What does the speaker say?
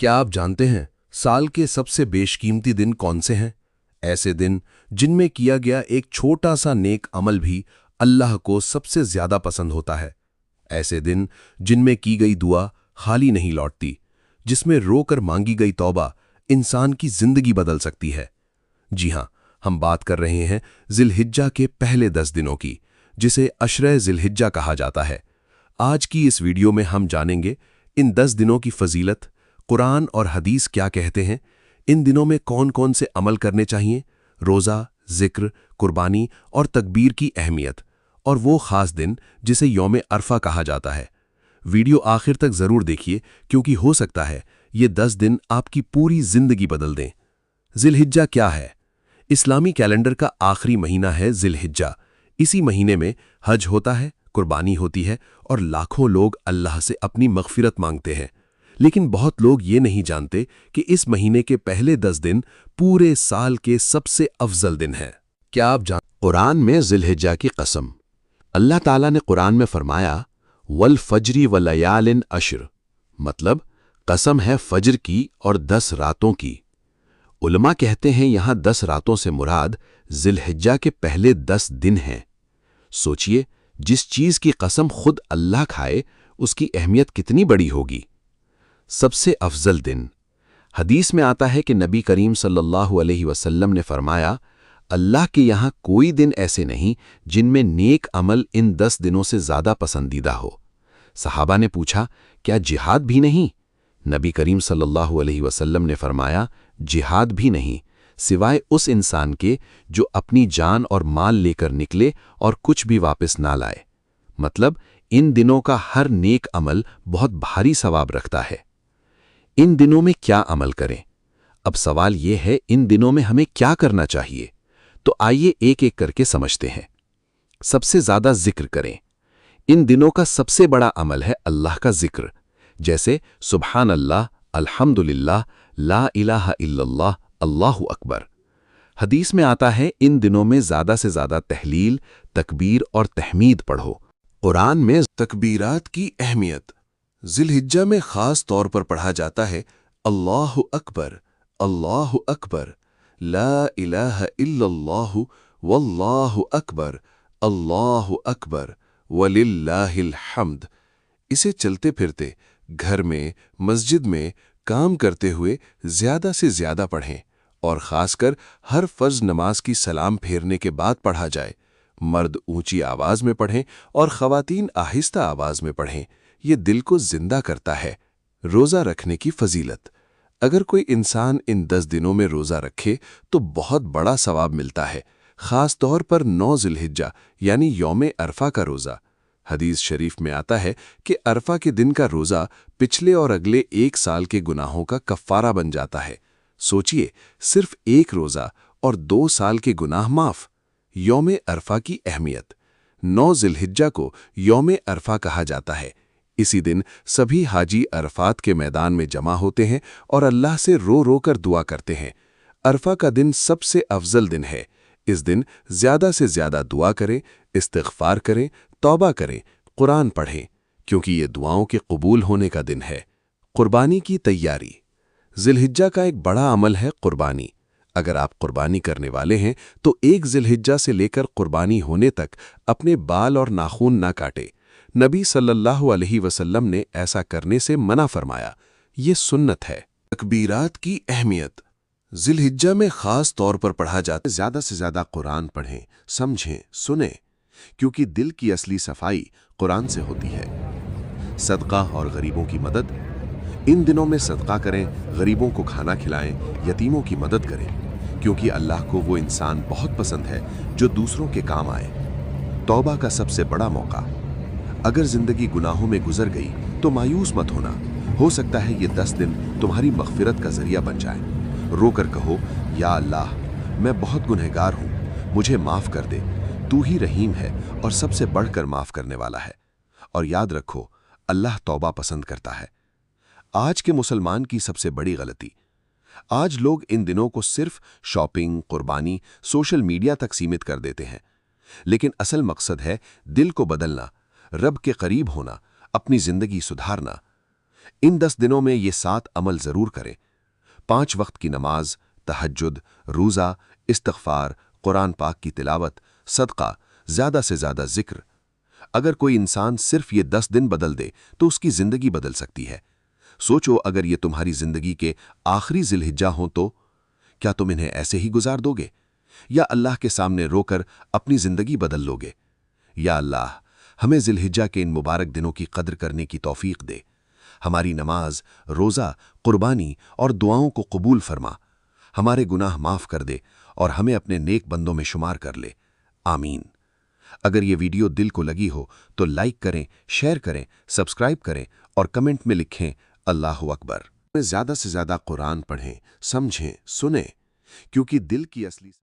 क्या आप जानते हैं साल के सबसे बेशकीमती दिन कौन से हैं? ऐसे दिन जिनमें किया गया एक छोटा सा नेक अमल भी अल्लाह को सबसे ज्यादा पसंद होता है। ऐसे दिन जिनमें की गई दुआ खाली नहीं लौटती, जिसमें रोकर मांगी गई तौबा इंसान की जिंदगी बदल सकती है। जी हां, हम बात कर रहे हैं जिलहिज्जा के पहले 10 दिनों की, जिसे अशरे जिलहिज्जा कहा जाता है। आज की इस वीडियो में हम जानेंगे इन 10 दिनों की फजीलत, कुरान और हदीस क्या कहते हैं, इन दिनों में कौन कौन से अमल करने चाहिए, रोज़ा, जिक्र, कुर्बानी और तकबीर की अहमियत, और वो ख़ास दिन जिसे यौम अरफा कहा जाता है। वीडियो आखिर तक ज़रूर देखिए, क्योंकि हो सकता है ये 10 दिन आपकी पूरी ज़िंदगी बदल दें। जिलहिज्जा क्या है? इस्लामी कैलेंडर का आखिरी महीना है जिलहिज्जा। इसी महीने में हज होता है, कुर्बानी होती है और लाखों लोग अल्लाह से अपनी मग़फ़िरत मांगते हैं। लेकिन बहुत लोग ये नहीं जानते कि इस महीने के पहले 10 दिन पूरे साल के सबसे अफजल दिन हैं। क्या आप कुरान में जिलहिज्जा की कसम। अल्लाह ताला ने कुरान में फरमाया, वल फजरी व लयालिन अश्र, मतलब कसम है फजर की और 10 रातों की। उलमा कहते हैं यहाँ 10 रातों से मुराद जिलहिज्जा के पहले 10 दिन हैं। सोचिए, जिस चीज की कसम खुद अल्लाह खाए उसकी अहमियत कितनी बड़ी होगी। सबसे अफजल दिन, हदीस में आता है कि नबी करीम सल्लल्लाहु अलैहि वसल्लम ने फरमाया, अल्लाह के यहाँ कोई दिन ऐसे नहीं जिनमें नेक अमल इन 10 दिनों से ज्यादा पसंदीदा हो। सहाबा ने पूछा, क्या जिहाद भी नहीं? नबी करीम सल्लल्लाहु अलैहि वसल्लम ने फरमाया, जिहाद भी नहीं, सिवाय उस इंसान के जो अपनी जान और माल लेकर निकले और कुछ भी वापस ना लाए। मतलब इन दिनों का हर नेक अमल बहुत भारी सवाब रखता है। इन दिनों में क्या अमल करें? अब सवाल यह है, इन दिनों में हमें क्या करना चाहिए? तो आइए एक एक करके समझते हैं। सबसे ज्यादा जिक्र करें। इन दिनों का सबसे बड़ा अमल है अल्लाह का जिक्र, जैसे सुब्हान अल्लाह, अल्हम्दुलिल्लाह, ला इलाहा इल्लल्लाह, अल्लाहु अकबर। हदीस में आता है, इन दिनों में ज्यादा से ज्यादा तहलील, तकबीर और तहमीद पढ़ो। कुरान में तकबीरात की अहमियत। जिलहिज्जा में खास तौर पर पढ़ा जाता है अल्लाहु अकबर, अल्लाहु अकबर, ला इलाहा इल्लल्लाहु, वल्लाहु अकबर, अल्लाहु अकबर, वलिल्लाहिल हम्द। इसे चलते फिरते, घर में, मस्जिद में, काम करते हुए ज्यादा से ज्यादा पढ़ें, और खासकर हर फर्ज नमाज की सलाम फेरने के बाद पढ़ा जाए। मर्द ऊंची आवाज में पढ़ें और ख़वातीन आहिस्ता आवाज में पढ़ें। ये दिल को जिंदा करता है। रोज़ा रखने की फजीलत। अगर कोई इंसान इन 10 दिनों में रोज़ा रखे तो बहुत बड़ा सवाब मिलता है, ख़ास तौर पर 9 जिलहिज्जा यानी यौम अरफा का रोज़ा। हदीस शरीफ में आता है कि अरफा के दिन का रोज़ा पिछले और अगले 1 साल के गुनाहों का कफ़ारा बन जाता है। सोचिए, सिर्फ एक रोज़ा और 2 साल के गुनाह माफ़। यौम अरफा की अहमियत। 9 जिलहिज्जा को यौम अरफा कहा जाता है। इसी दिन सभी हाजी अरफात के मैदान में जमा होते हैं और अल्लाह से रो रो कर दुआ करते हैं। अरफा का दिन सबसे अफजल दिन है। इस दिन ज्यादा से ज्यादा दुआ करें, इस्तिग़फ़ार करें, तौबा करें, कुरान पढ़ें, क्योंकि ये दुआओं के कबूल होने का दिन है। कुर्बानी की तैयारी। जिलहिज्जा का एक बड़ा अमल है कुर्बानी। अगर आप कुर्बानी करने वाले हैं तो 1 जिलहिज्जा से लेकर कुर्बानी होने तक अपने बाल और नाखून ना काटे। नबी सल्लल्लाहु अलैहि वसल्लम ने ऐसा करने से मना फरमाया। ये सुन्नत है। तकबीरात की अहमियत। जिलहिज्जा में खास तौर पर पढ़ा जाता है, ज्यादा से ज्यादा कुरान पढ़ें, समझें, सुने, क्योंकि दिल की असली सफाई कुरान से होती है। सदका और गरीबों की मदद। इन दिनों में सदका करें, गरीबों को खाना खिलाएं, यतीमों की मदद करें, क्योंकि अल्लाह को वो इंसान बहुत पसंद है जो दूसरों के काम आए। तौबा का सबसे बड़ा मौका। अगर जिंदगी गुनाहों में गुजर गई तो मायूस मत होना। हो सकता है ये 10 दिन तुम्हारी मग़फ़िरत का जरिया बन जाए। रोकर कहो, या अल्लाह, मैं बहुत गुनहगार हूँ, मुझे माफ़ कर दे। तू ही रहीम है और सबसे बढ़कर माफ़ करने वाला है। और याद रखो, अल्लाह तौबा पसंद करता है। आज के मुसलमान की सबसे बड़ी गलती। आज लोग इन दिनों को सिर्फ शॉपिंग, कुर्बानी, सोशल मीडिया तक सीमित कर देते हैं। लेकिन असल मकसद है दिल को बदलना, रब के करीब होना, अपनी जिंदगी सुधारना। ان 10 दिनों में ये 7 अमल ज़रूर करें। 5 वक्त की नमाज, तहज्जुद, रोज़ा, इस्तिग़फ़ार, कुरान पाक की तिलावत, सदका, ज़्यादा से ज़्यादा ज़िक्र। अगर कोई इंसान सिर्फ ये 10 दिन बदल दे तो उसकी ज़िंदगी बदल सकती है। सोचो अगर ये तुम्हारी ज़िंदगी के आखिरी ज़िलहिज्जा हों तो क्या तुम इन्हें ऐसे ही गुजार दोगे या अल्लाह के सामने रोकर अपनी ज़िंदगी बदल लोगे? या अल्लाह, हमें ज़िलहिज्जा के इन मुबारक दिनों की कद्र करने की तौफीक दे। हमारी नमाज, रोज़ा, कुर्बानी और दुआओं को कबूल फरमा। हमारे गुनाह माफ़ कर दे और हमें अपने नेक बंदों में शुमार कर ले। आमीन। अगर ये वीडियो दिल को लगी हो तो लाइक करें, शेयर करें, सब्सक्राइब करें और कमेंट में लिखें अल्लाहु अकबर। ज़्यादा से ज़्यादा कुरान पढ़ें, समझें, सुनें, क्योंकि दिल की असली